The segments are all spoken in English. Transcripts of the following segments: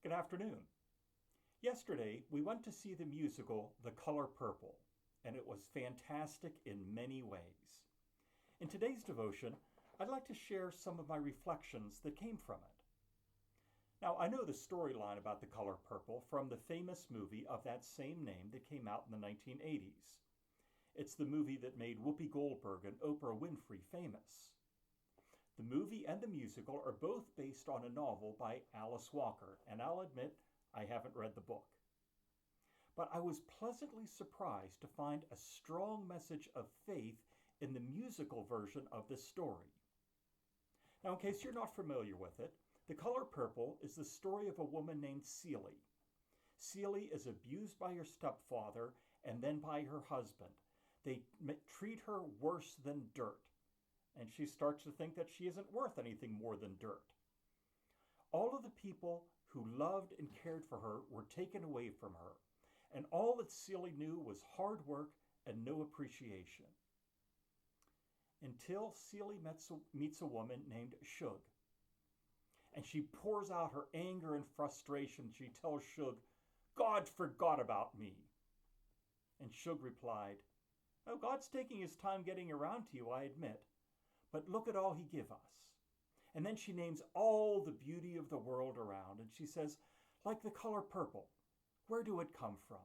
Good afternoon. Yesterday, we went to see the musical The Color Purple, and it was fantastic in many ways. In today's devotion, I'd like to share some of my reflections that came from it. Now, I know the storyline about The Color Purple from the famous movie of that same name that came out in the 1980s. It's the movie that made Whoopi Goldberg and Oprah Winfrey famous. The movie and the musical are both based on a novel by Alice Walker, and I'll admit I haven't read the book. But I was pleasantly surprised to find a strong message of faith in the musical version of this story. Now, in case you're not familiar with it, The Color Purple is the story of a woman named Celie. Celie is abused by her stepfather and then by her husband. They treat her worse than dirt, and she starts to think that she isn't worth anything more than dirt. All of the people who loved and cared for her were taken away from her, and all that Celie knew was hard work and no appreciation. Until Celie meets a woman named Shug, and she pours out her anger and frustration. She tells Shug, "God forgot about me." And Shug replied, "Oh, God's taking his time getting around to you, I admit. But look at all he give us." And then she names all the beauty of the world around, and she says, like the color purple, where do it come from?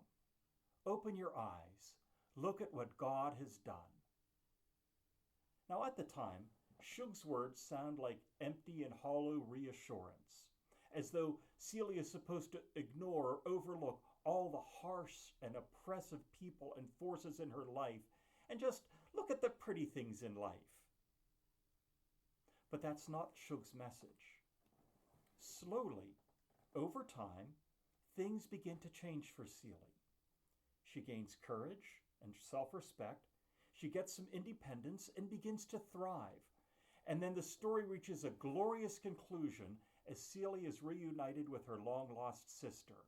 Open your eyes. Look at what God has done. Now at the time, Shug's words sound like empty and hollow reassurance, as though Celie is supposed to ignore or overlook all the harsh and oppressive people and forces in her life and just look at the pretty things in life. But that's not Shug's message. Slowly, over time, things begin to change for Celie. She gains courage and self-respect. She gets some independence and begins to thrive. And then the story reaches a glorious conclusion as Celie is reunited with her long-lost sister.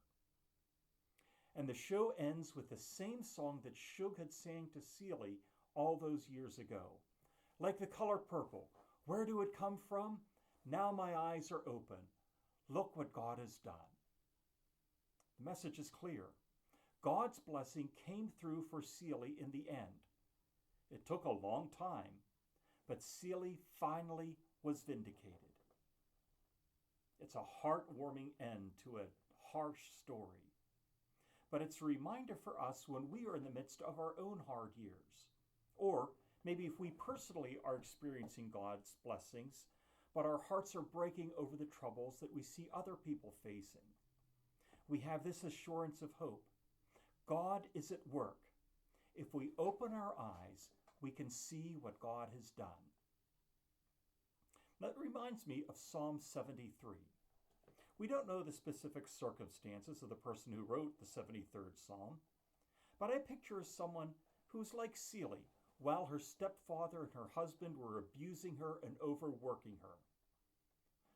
And the show ends with the same song that Shug had sang to Celie all those years ago. Like the color purple, where do it come from? Now my eyes are open. Look what God has done. The message is clear. God's blessing came through for Celie in the end. It took a long time, but Celie finally was vindicated. It's a heartwarming end to a harsh story. But it's a reminder for us when we are in the midst of our own hard years. Or maybe if we personally are experiencing God's blessings, but our hearts are breaking over the troubles that we see other people facing. We have this assurance of hope. God is at work. If we open our eyes, we can see what God has done. That reminds me of Psalm 73. We don't know the specific circumstances of the person who wrote the 73rd Psalm, but I picture someone who's like Celie, while her stepfather and her husband were abusing her and overworking her.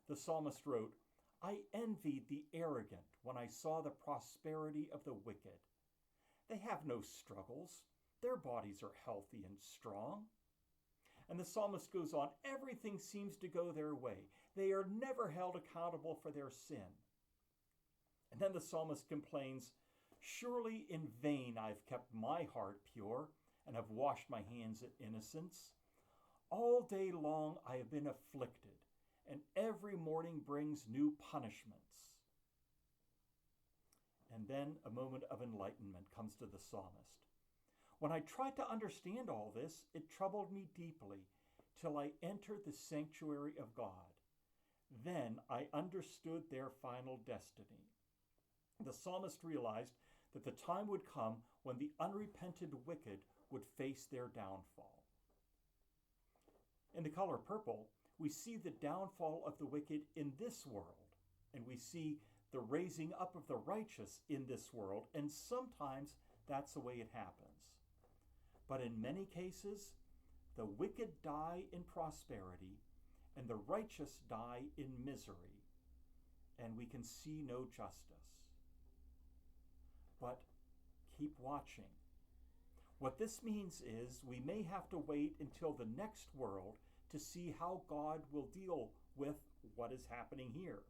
The psalmist wrote, "I envied the arrogant when I saw the prosperity of the wicked. They have no struggles. Their bodies are healthy and strong." And the psalmist goes on, everything seems to go their way. They are never held accountable for their sin. And then the psalmist complains, "Surely in vain I've kept my heart pure and have washed my hands in innocence. All day long I have been afflicted, and every morning brings new punishments." And then a moment of enlightenment comes to the psalmist. "When I tried to understand all this, it troubled me deeply till I entered the sanctuary of God. Then I understood their final destiny." The psalmist realized that the time would come when the unrepentant wicked would face their downfall. In The Color Purple, we see the downfall of the wicked in this world, and we see the raising up of the righteous in this world, and sometimes that's the way it happens. But in many cases, the wicked die in prosperity, and the righteous die in misery, and we can see no justice. But keep watching. What this means is we may have to wait until the next world to see how God will deal with what is happening here.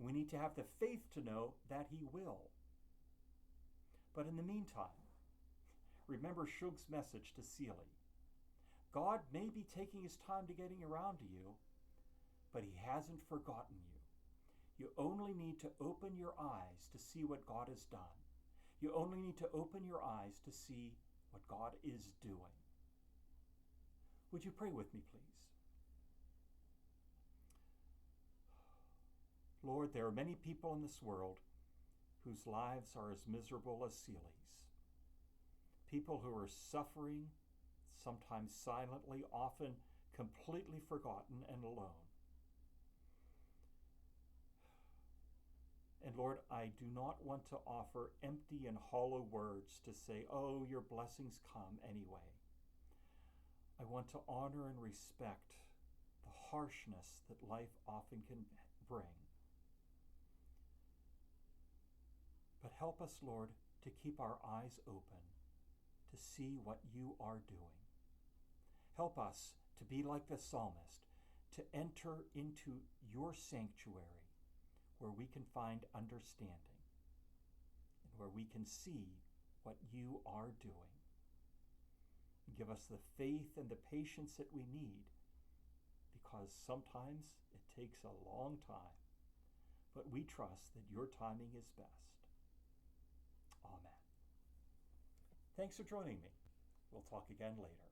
We need to have the faith to know that he will. But in the meantime, remember Shug's message to Seely. God may be taking his time to getting around to you, but he hasn't forgotten you. You only need to open your eyes to see what God has done. You only need to open your eyes to see what God is doing. Would you pray with me, please? Lord, there are many people in this world whose lives are as miserable as Seely's. People who are suffering, sometimes silently, often completely forgotten and alone. And Lord, I do not want to offer empty and hollow words to say, oh, your blessings come anyway. I want to honor and respect the harshness that life often can bring. But help us, Lord, to keep our eyes open, to see what you are doing. Help us to be like the psalmist, to enter into your sanctuary where we can find understanding and where we can see what you are doing. Give us the faith and the patience that we need, because sometimes it takes a long time, but we trust that your timing is best. Amen. Thanks for joining me. We'll talk again later.